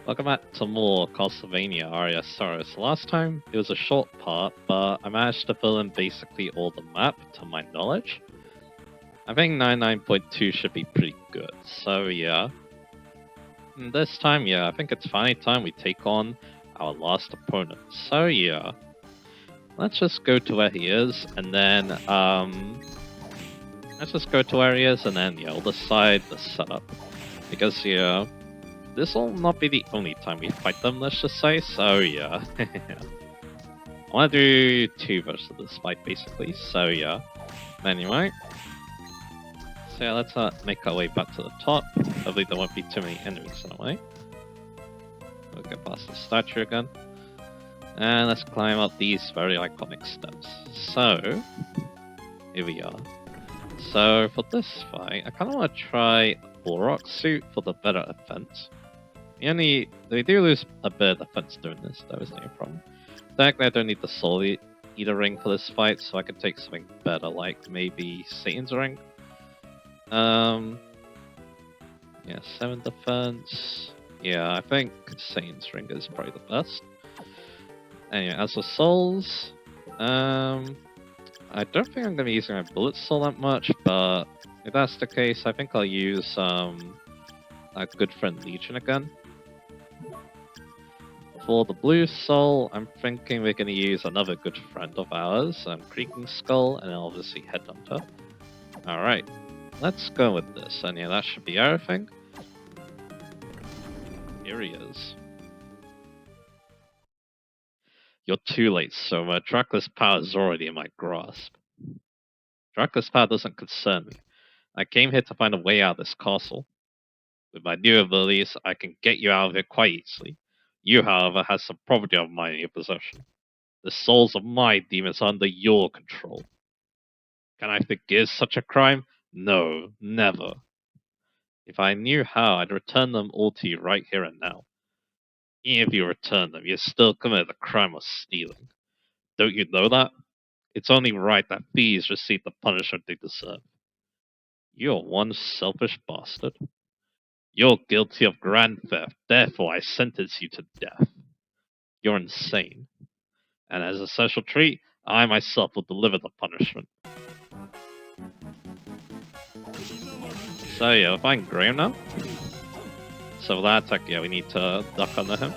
Welcome back to more Castlevania Aria of Sorrow. So last time it was a short part, but I managed to fill in basically all the map to my knowledge. I think 99.2 should be pretty good. So yeah. And this time, yeah, I think it's finally time we take on our last opponent. So yeah. Let's just go to where he is, and then let's just go to where he is, and then yeah, we'll decide the setup. Because yeah, this will not be the only time we fight them, let's just say, so yeah. I want to do two versions of this fight, basically, so yeah. Anyway. So yeah, let's make our way back to the top. Hopefully there won't be too many enemies in the way. We'll get past the statue again. And let's climb up these very iconic steps. So, here we are. So for this fight, I kind of want to try Auroch suit for the better offense. They do lose a bit of defense doing this, though, isn't a problem. Technically, I don't need the Soul Eater ring for this fight, so I can take something better, like maybe Satan's ring. Yeah, 7 defense. Yeah, I think Satan's ring is probably the best. Anyway, as for souls, I don't think I'm going to be using my bullet soul that much, but if that's the case, I think I'll use a good friend Legion again. For the blue soul, I'm thinking we're going to use another good friend of ours, Creaking Skull, and then obviously Headhunter. Alright, let's go with this, and yeah, that should be everything. Here he is. You're too late, Soma. Dracula's power is already in my grasp. Dracula's power doesn't concern me. I came here to find a way out of this castle. With my new abilities, I can get you out of it quite easily. You, however, have some property of mine in your possession. The souls of my demons are under your control. Can I forgive such a crime? No, never. If I knew how, I'd return them all to you right here and now. Even if you return them, you still commit the crime of stealing. Don't you know that? It's only right that thieves receive the punishment they deserve. You're one selfish bastard. You're guilty of grand theft, therefore I sentence you to death. You're insane. And as a special treat, I myself will deliver the punishment. So yeah, we'll find Graham now. So for that attack, yeah, we need to duck under him.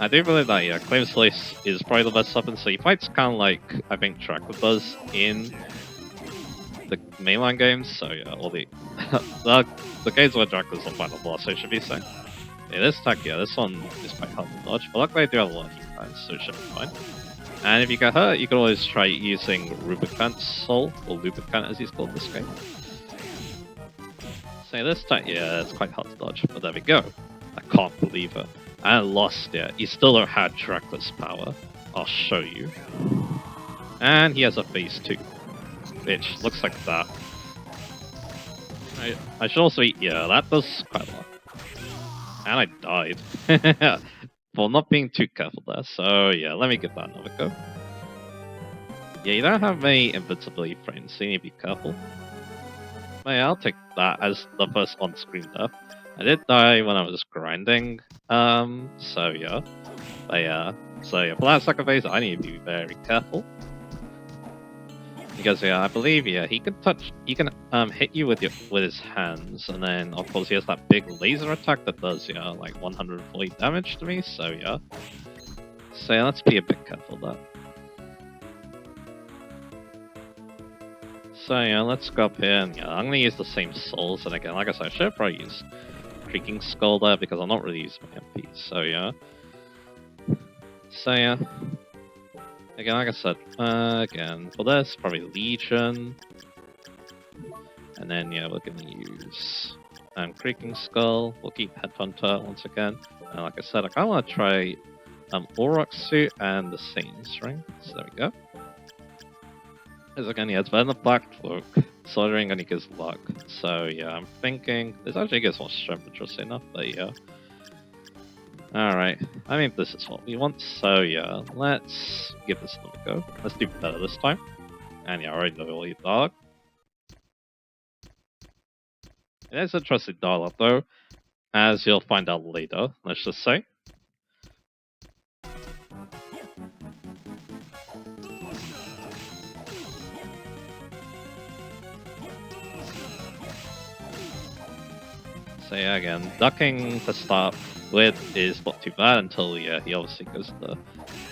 I do believe that, yeah, Claim Slice is probably the best weapon, so he fights kind of like, I think, Dracula does in the mainline games, so yeah, all the the games where Dracula's the final boss, I should be saying. Yeah, this attack, yeah, this one is quite hard to dodge, but luckily I do have a lot of heat times, so it should be fine. And if you get hurt, you can always try using Rubicant's Soul, or Lubricant as he's called in this game. So this attack, yeah, it's quite hard to dodge, but there we go. I can't believe it. I lost it. You still don't have Dracula's power. I'll show you. And he has a phase 2, which looks like that. I should also eat, yeah, that does quite a lot. And I died. For not being too careful there, so yeah, let me give that another go. Yeah, you don't have many invincibility frames, so you need to be careful. But yeah, I'll take that as the first on-screen death. I did die when I was grinding, so yeah. But yeah, so yeah, for that second phase, I need to be very careful. Because yeah, I believe yeah, he can hit you with his hands, and then of course he has that big laser attack that does like 140 damage to me. So yeah, let's be a bit careful there. So yeah, let's go up here, and yeah, I'm gonna use the same souls, and again, like I said, I should have probably used Creaking Skull there because I'm not really using my MPs. So yeah. Again, like I said, again, for this, probably Legion. And then, yeah, we're gonna use Creaking Skull. We'll keep Headhunter once again. And like I said, I kinda wanna try Auroch suit and the Satan's ring. So there we go. Because again, yeah, it's better than the Black Cloak. Sword ring only gives luck. So yeah, I'm thinking this actually gives more strength, interesting enough, but yeah. Alright, I mean this is what we want, so yeah, let's give this another go. Let's do better this time. And yeah, I already know all your dialogue. It is interesting dialogue though. as you'll find out later, let's just say. So yeah, again, ducking to start with is not too bad until he obviously goes to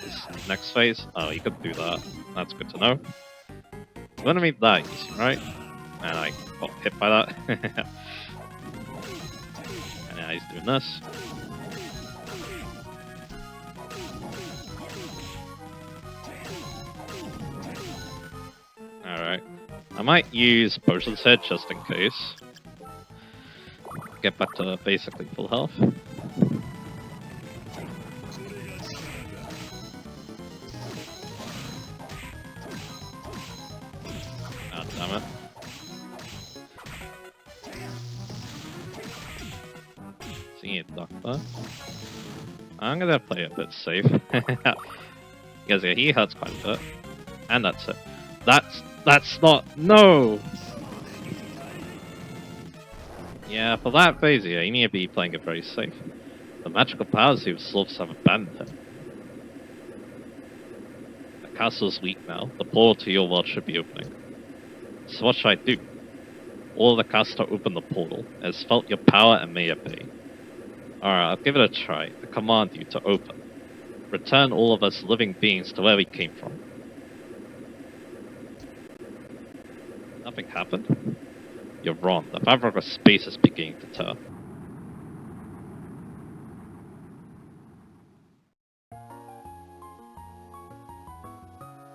his next phase. Oh, you could do that. That's good to know. It's gonna be that easy, right? And I got hit by that. And now he's doing this. Alright. I might use Potion's Head just in case. Get back to basically full health. Ah, damn it. See it, Doctor. I'm gonna play a bit safe. Because yeah, he hurts quite a bit. And that's it. That's not... No! Yeah, for that phase, yeah, you need to be playing it very safe. The magical powers of Sloths have abandoned him. The castle's weak now. The portal to your world should be opening. So what should I do? All the caster open the portal, has felt your power and may obey. Alright, I'll give it a try. I command you to open. Return all of us living beings to where we came from. Nothing happened? You're wrong. The fabric of space is beginning to tear.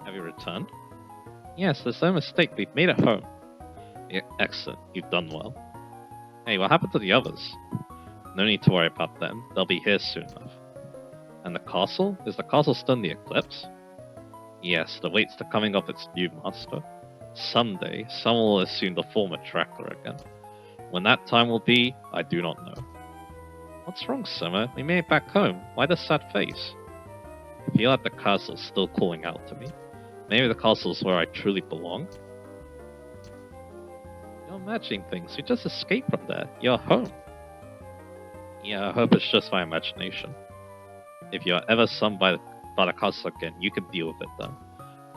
Have you returned? Yes, there's no mistake. We've made it home. Yeah, excellent. You've done well. Hey, what happened to the others? No need to worry about them. They'll be here soon enough. And the castle? Is the castle still in the eclipse? Yes, it awaits the coming of its new master. Someday, someone will assume the form of Dracula again. When that time will be, I do not know. What's wrong, Summer? We made it back home. Why the sad face? I feel like the castle's still calling out to me. Maybe the castle's where I truly belong? You're imagining things. You just escaped from there. You're home. Yeah, I hope it's just my imagination. If you are ever summoned by the castle again, you can deal with it then.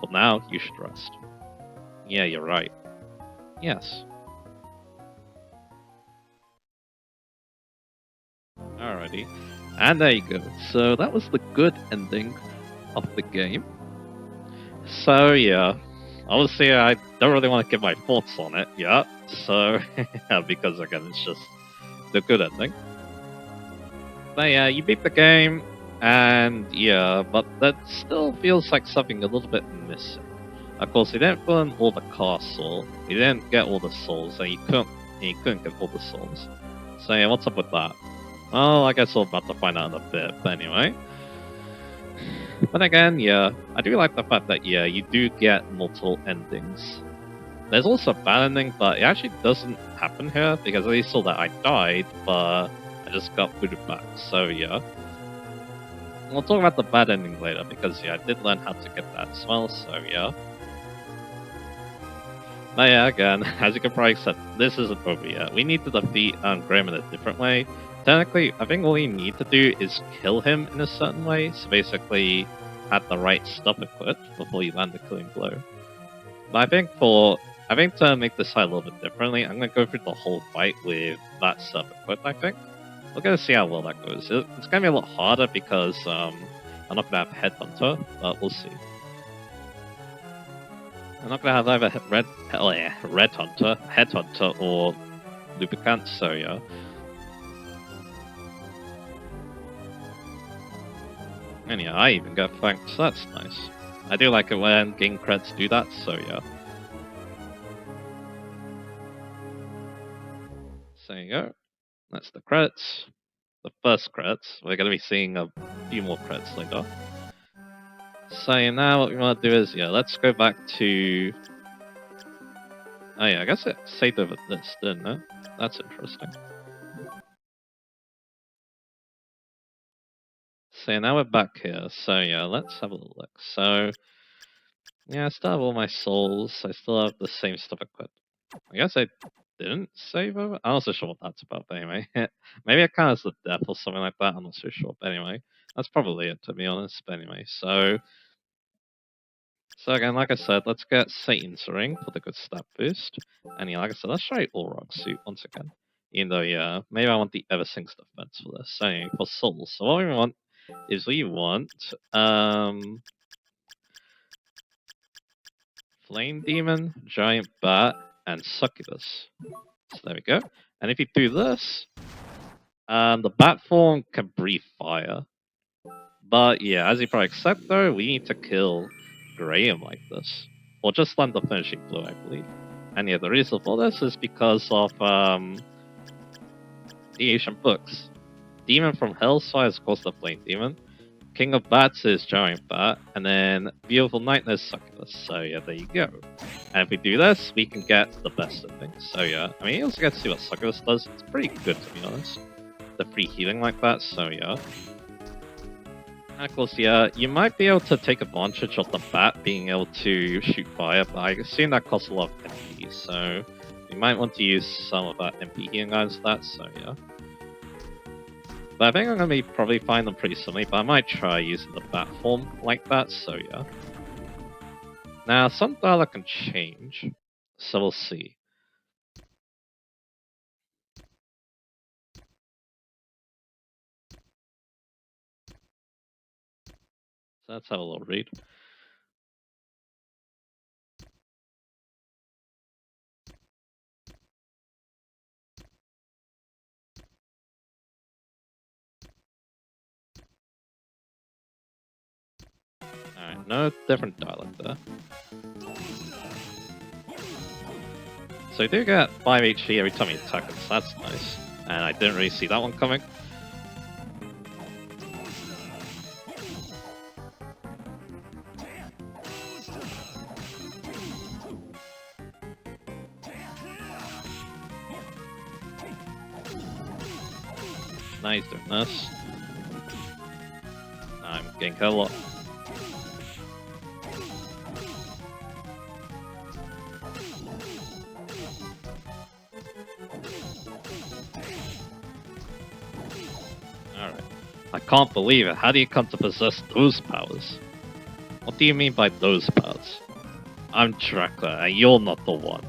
For now, you should rest. Yeah, you're right. Yes. Alrighty. And there you go. So that was the good ending of the game. So yeah, obviously I don't really want to give my thoughts on it yet. So, because again, it's just the good ending. But yeah, you beat the game, and yeah, but that still feels like something a little bit missing. Of course, you didn't burn all the castle, you didn't get all the souls, and you couldn't get all the souls. So yeah, what's up with that? Well, I guess we're about to find out in a bit, but anyway. But again, yeah, I do like the fact that, yeah, you do get multiple endings. There's also a bad ending, but it actually doesn't happen here, because at least saw that I died, but I just got booted back, so yeah. We'll talk about the bad ending later, because yeah, I did learn how to get that as well, so yeah. But yeah, again, as you can probably accept, this isn't over yet. We need to defeat Graham in a different way. Technically, I think all you need to do is kill him in a certain way, so basically have the right stuff equipped before you land the killing blow. But I think to make this fight a little bit differently, I'm going to go through the whole fight with that stuff equipped, I think. We're going to see how well that goes. It's going to be a lot harder because I'm not going to have Headhunter, but we'll see. I'm not going to have either Red Hunter, Headhunter, or Lubricant, so yeah. And yeah, I even got thanked, so that's nice. I do like it when game creds do that, so yeah. So there you go. That's the credits. The first credits. We're going to be seeing a few more credits later. So yeah, now what we want to do is, yeah, let's go back to... Oh yeah, I guess it saved over this, didn't it? That's interesting. So yeah, now we're back here. So yeah, let's have a little look. So... yeah, I still have all my souls. I still have the same stuff equipped. I guess I didn't save over? I'm not so sure what that's about, but anyway. Maybe it counts as the death or something like that. I'm not so sure. But anyway, that's probably it, to be honest. But anyway, so again, like I said, let's get Satan's Ring for the good stat boost. And yeah, like I said, let's try All Rock Suit once again. Even though, yeah, maybe I want the Eversing's defense for this. So anyway, for souls. So what we want is Flame Demon, Giant Bat, and Succubus. So there we go. And if you do this, the bat form can breathe fire. But yeah, as you probably expect though, we need to kill Graham like this. Or just land the finishing blow, I believe. And yeah, the reason for this is because of the ancient books. Demon from Hellside is called the Flame Demon. King of Bats is Giant Bat, and then Beautiful Night is Succubus. So yeah, there you go. And if we do this, we can get the best of things. So yeah, I mean, you also get to see what Succubus does. It's pretty good, to be honest. The free healing like that, so yeah. And of course, yeah, you might be able to take advantage of the bat being able to shoot fire, but I assume that costs a lot of MP, so you might want to use some of that MP healing against that, so yeah. But I think I'm going to be probably find them pretty similarly, but I might try using the bat form like that, so yeah. Now, some dialogue can change, so we'll see. So let's have a little read. Alright, no different dialogue there. So you do get 5 HP every time you attack it, so that's nice. And I didn't really see that one coming. Nice doing this. I'm getting hit a lot. Alright. I can't believe it. How do you come to possess those powers? What do you mean by those powers? I'm Dracula, and you're not the one.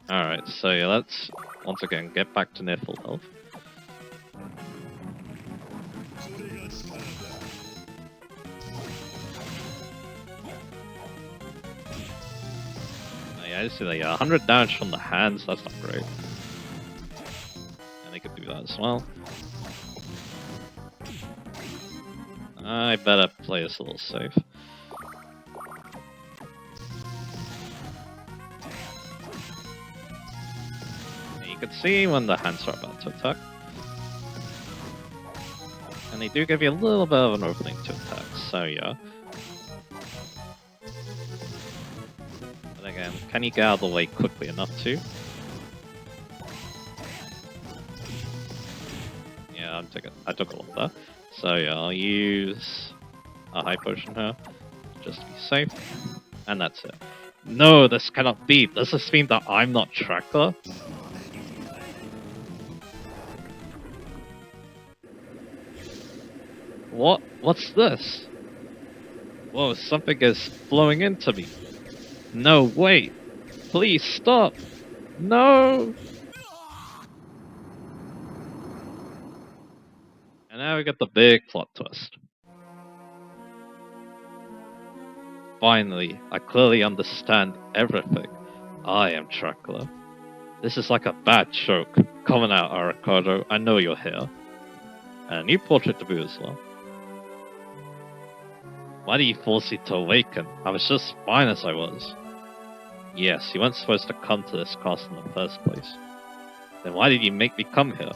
Alright, so yeah, let's once again get back to near full health. Yeah, I see that, yeah, 100 damage from the hands, that's not great. And they could do that as well. I better play this a little safe. And you can see when the hands are about to attack. And they do give you a little bit of an opening to attack, so yeah. But again, can you get out of the way quickly enough to? Yeah, I took a lot there. So yeah, I'll use a high potion here, just to be safe. And that's it. No, this cannot be. Does this mean that I'm not Dracula? What? What's this? Whoa, something is flowing into me. No, wait. Please stop. No! And now we get the big plot twist. Finally, I clearly understand everything. I am Dracula. This is like a bad joke. Coming out, Ricardo. I know you're here. And a new portrait to boot as well. Why did you force me to awaken? I was just fine as I was. Yes, you weren't supposed to come to this castle in the first place. Then why did you make me come here?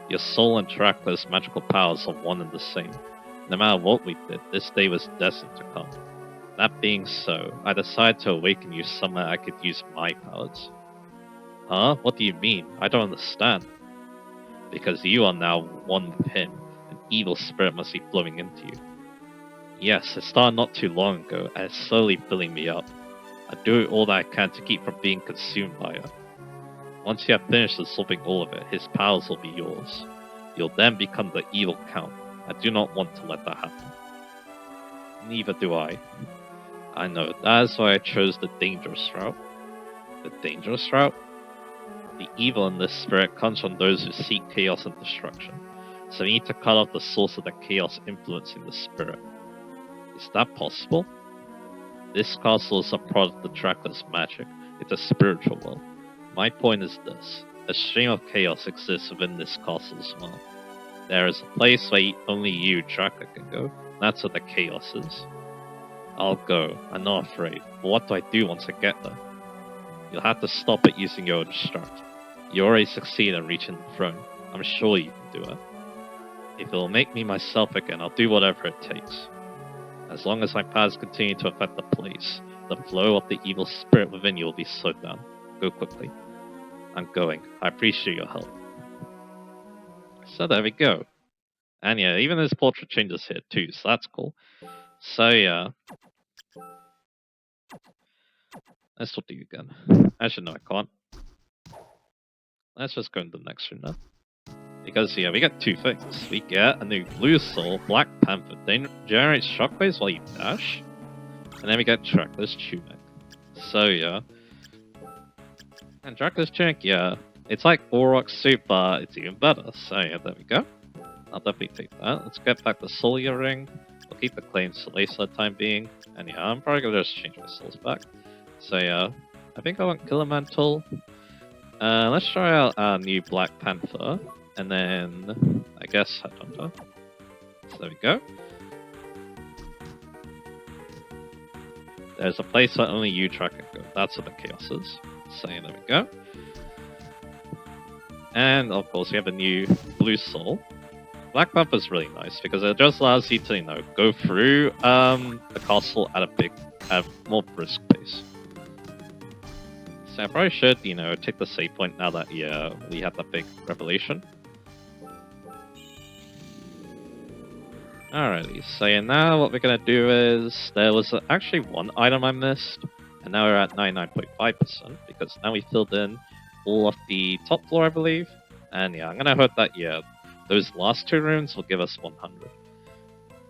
Your soul and Dracula's magical powers are one and the same. No matter what we did, this day was destined to come. That being so, I decided to awaken you somewhere I could use my powers. Huh? What do you mean? I don't understand. Because you are now one with him. An evil spirit must be flowing into you. Yes, it started not too long ago, and it's slowly filling me up. I do all that I can to keep from being consumed by it. Once you have finished absorbing all of it, his powers will be yours. You'll then become the evil count. I do not want to let that happen. Neither do I. I know, that is why I chose the dangerous route. The dangerous route? The evil in this spirit comes from those who seek chaos and destruction. So we need to cut off the source of the chaos influencing the spirit. Is that possible? This castle is a product of Dracula's magic. It's a spiritual world. My point is this. A stream of chaos exists within this castle as well. There is a place where only you, Dracula, can go. That's where the chaos is. I'll go. I'm not afraid. But what do I do once I get there? You'll have to stop it using your destruct. You already succeeded in reaching the throne. I'm sure you can do it. If it'll make me myself again, I'll do whatever it takes. As long as my powers continue to affect the place, the flow of the evil spirit within you will be slowed down. Go quickly. I'm going. I appreciate your help. So there we go. And yeah, even his portrait changes here too, so that's cool. So yeah. Let's talk to you again. Actually, no, I can't. Let's just go into the next room now. Because yeah, we get two things. We get a new blue soul, Black Panther, generates shockwaves while you dash. And then we get Dracula's tunic. So yeah. And Dracula's tunic, yeah. It's like Auroch's suit, but it's even better. So yeah, there we go. I'll definitely take that. Let's get back the soul earring. We'll keep the claim Soleil for the time being. And yeah, I'm probably gonna just change my souls back. So yeah, I think I want Killer Mantle. Let's try out our new Black Panther. And then, I guess, Headhunter. So there we go. There's a place where only you track can go. That's where the chaos is. So there we go. And of course, we have a new blue soul. Black Panther is really nice because it just allows you to, go through the castle at a more brisk pace. So I probably should, take the save point now that we have that big revelation. Alrighty, so yeah, now what we're gonna do is, there was actually one item I missed, and now we're at 99.5% because now we filled in all of the top floor, I believe. And yeah, I'm gonna hope that, those last two rooms will give us 100.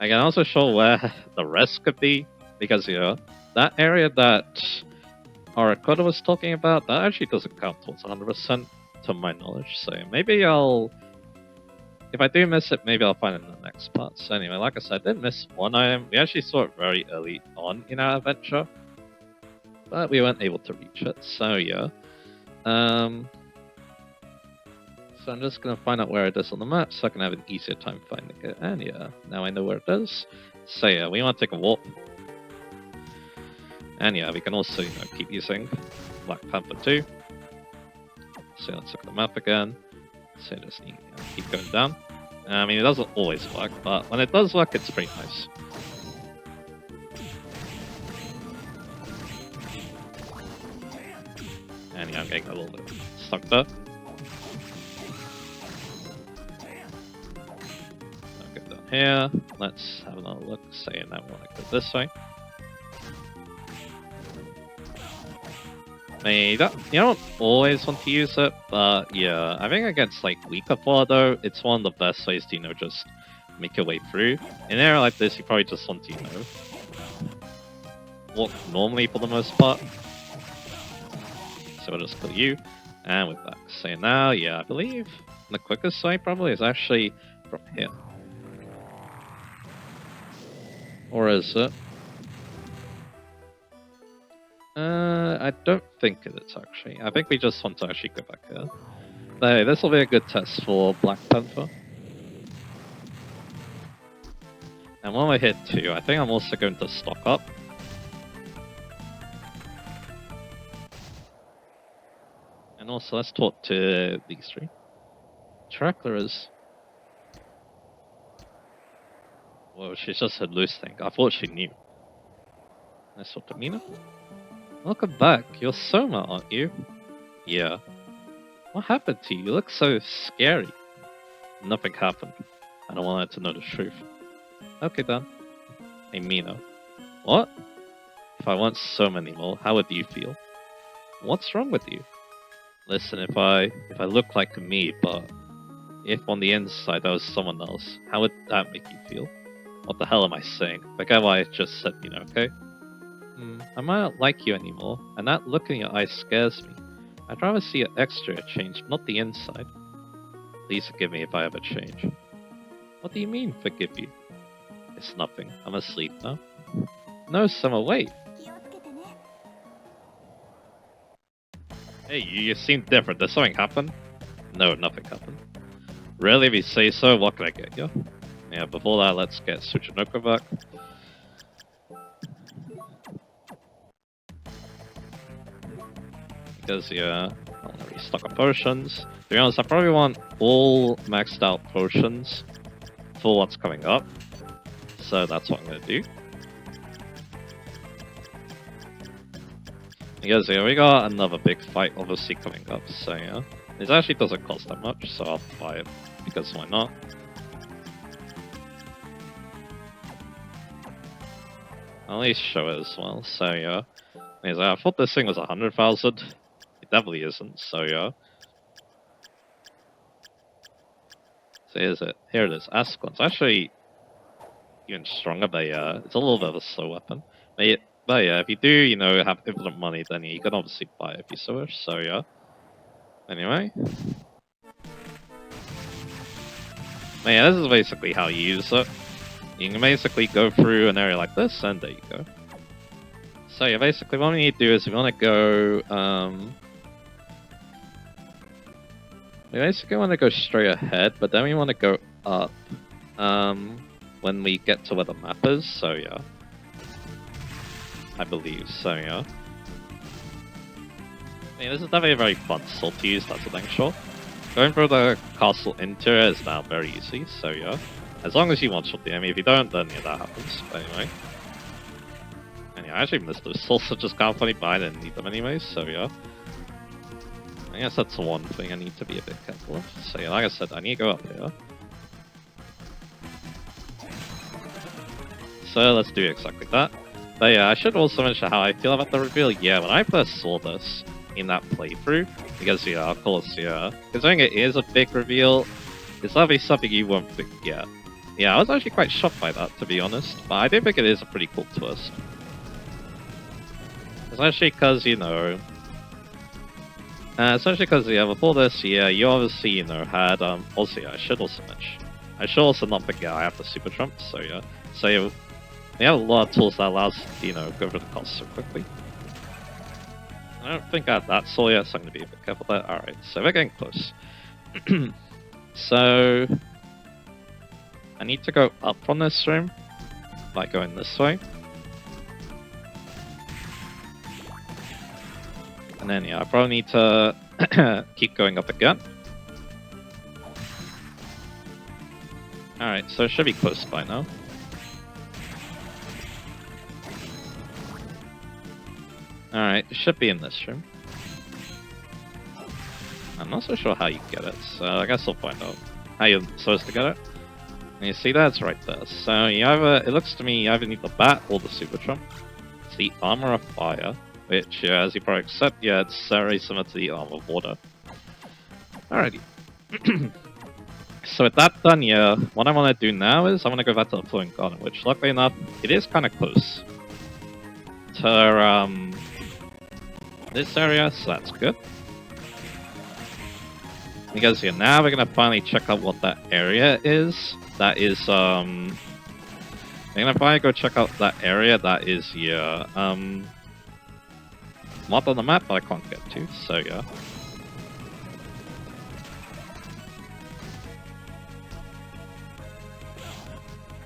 I can also show where the rest could be, because, that area that Arakoda was talking about, that actually doesn't count towards 100% to my knowledge, so maybe if I do miss it, maybe I'll find it in the next part. So anyway, like I said, I did miss one item. We actually saw it very early on in our adventure, but we weren't able to reach it, so yeah. So I'm just going to find out where it is on the map so I can have an easier time finding it. And yeah, now I know where it is. So yeah, we want to take a walk. And yeah, we can also, keep using Black Panther 2. So let's look at the map again. So just need to keep going down. I mean, it doesn't always work, but when it does work, it's pretty nice. And yeah, I'm getting a little bit stuck there. I'll go down here. Let's have another look. Say, now we want to go this way. I mean, you don't always want to use it, but yeah, I think against weaker foe though, it's one of the best ways to, just make your way through. In an area like this, you probably just want to, walk normally for the most part. So we'll just kill you, and we're back. So now, yeah, I believe the quickest way probably is actually from here. Or is it? I don't think it is actually. I think we just want to actually go back here. But hey, this will be a good test for Black Panther. And when we're here too, I think I'm also going to stock up. And also, let's talk to these three. Dracula is... Well, she's just a loose thing. I thought she knew. Let's talk to Mina. Welcome back. You're Soma, aren't you? Yeah. What happened to you? You look so scary. Nothing happened. I don't want her to know the truth. Okay then. Hey Mina. What? If I want so many more, how would you feel? What's wrong with you? Listen, if I look like me, but if on the inside I was someone else, how would that make you feel? What the hell am I saying? Forget what I just said, okay? I might not like you anymore, and that look in your eyes scares me. I'd rather see your exterior change, not the inside. Please forgive me if I ever change. What do you mean, forgive you? It's nothing. I'm asleep now. No, Summer, wait. Hey, you seem different. Did something happen? No, nothing happened. Really, if you say so, what can I get you? Yeah, before that, let's get Tsuchinoko back. Because, yeah, I want to restock on potions. To be honest, I probably want all maxed out potions for what's coming up. So that's what I'm going to do. Because, yeah, we got another big fight obviously coming up, so yeah. This actually doesn't cost that much, so I'll buy it, because why not? I'll at least show it as well, so yeah. Anyways, I thought this thing was 100,000. It definitely isn't, so yeah. So here's it. Here it is. Ascons. Actually, even stronger, but yeah, it's a little bit of a slow weapon. But yeah, if you do, have infinite money, then you can obviously buy it if you so wish, so yeah. Anyway. But yeah, this is basically how you use it. You can basically go through an area like this, and there you go. So yeah, basically what we need to do is we want to go, we basically want to go straight ahead, but then we want to go up, when we get to where the map is, so yeah. I believe, so yeah. Yeah, this is definitely a very fun soul to use, that's a thing, sure. Going through the castle interior is now very easy, so yeah. As long as you want something, I mean, if you don't, then yeah, that happens, but anyway. And yeah, I actually missed those souls, which is kind of funny, but I didn't need them anyways, so yeah. I guess that's the one thing I need to be a bit careful of. So yeah, like I said, I need to go up here. So let's do exactly that. But yeah, I should also mention how I feel about the reveal. Yeah, when I first saw this in that playthrough, because yeah, of course, yeah, considering it is a big reveal, it's definitely something you won't forget. Yeah, I was actually quite shocked by that, to be honest, but I do think it is a pretty cool twist. Especially because, yeah, before this, yeah, you obviously, had, also, yeah, I should also mention, I should also not forget I have the Super Trump, so yeah, so yeah, we have a lot of tools that allow us to, go over the cost so quickly. I don't think I have that soul yet, so I'm going to be a bit careful there. Alright, so we're getting close. So, I need to go up from this room by going this way. And then, yeah, I probably need to keep going up again. Alright, so it should be close by now. Alright, it should be in this room. I'm not so sure how you get it, so I guess I'll find out how you're supposed to get it. And you see that? It's right there. So it looks to me you either need the bat or the Super Trump. It's the Armor of Fire, which, as you probably accept, yeah, it's very similar to the Armor of Water. Alrighty. So with that done, yeah, what I want to do now is I want to go back to the Flowing Garden, which luckily enough, it is kind of close to, this area, so that's good. Because yeah, now we're gonna finally check out what that area is. That is, we're gonna finally go check out that area that is, yeah, marked on the map, but I can't get to, so yeah.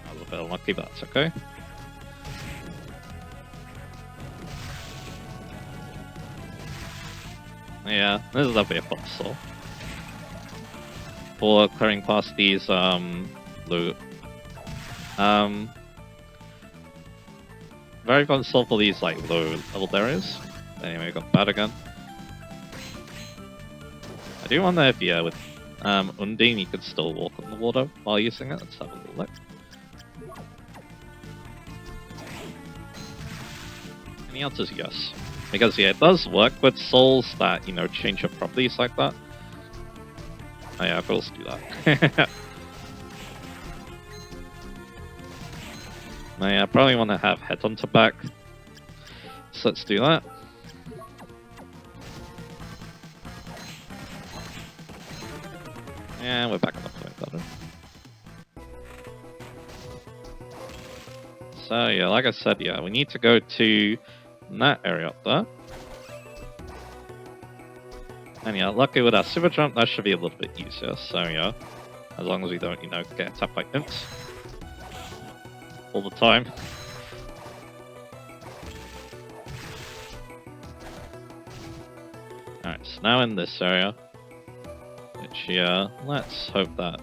I was a bit unlucky, but that's okay. Yeah, this is definitely a fun soul. For clearing past these, loot. Very fun soul for these, like, low level areas. Anyway, we got that again. I do wonder if, yeah, with, Undine, you could still walk on the water while using it. Let's have a little look. And the answer is yes. Because yeah, it does work with souls that, you know, change your properties like that. Oh yeah, of course do that. Oh yeah, I probably want to have Headhunter back. So let's do that. And we're back on the point button. So yeah, like I said, yeah, we need to go to that area up there. And yeah, luckily with our super jump, that should be a little bit easier. So yeah, as long as we don't, you know, get attacked by imps all the time. Alright, so now in this area, which yeah, let's hope that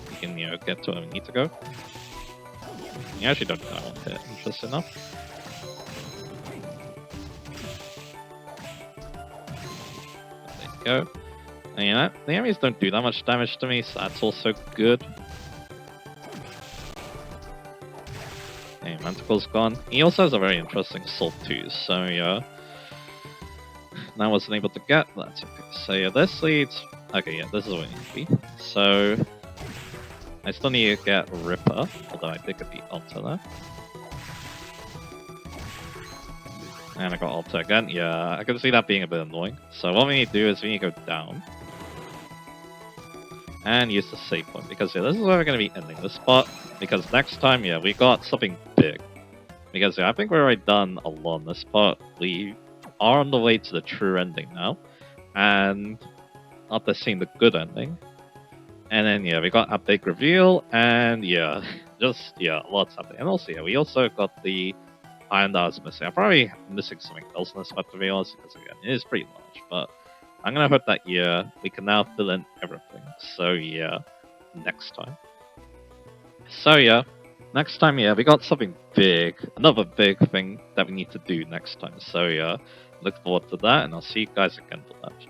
we can, you know, get to where we need to go. You actually don't know one hit, interesting enough. There you go. And yeah, the enemies don't do that much damage to me, so that's also good. Okay, Manticle's gone. He also has a very interesting sword too, so yeah. I wasn't able to get that. Okay. So yeah, this leads... Okay, yeah, this is what we need to be. So... I still need to get Ripper, although I did get the Alta there. And I got Alta again. Yeah, I can see that being a bit annoying. So what we need to do is we need to go down. And use the save point, because yeah, this is where we're going to be ending this spot. Because next time, yeah, we got something big. Because yeah, I think we're already done a lot on this spot. We are on the way to the true ending now. And after seeing the good ending. And then yeah, we got a big reveal, and yeah, just yeah, lots happening. And also yeah, we also got the iron that was missing. I'm probably missing something else in this spot to be honest, because again, it is pretty large, but I'm gonna hope that yeah, we can now fill in everything. So yeah, next time. So yeah, next time yeah, we got something big, another big thing that we need to do next time. So yeah, look forward to that, and I'll see you guys again for that.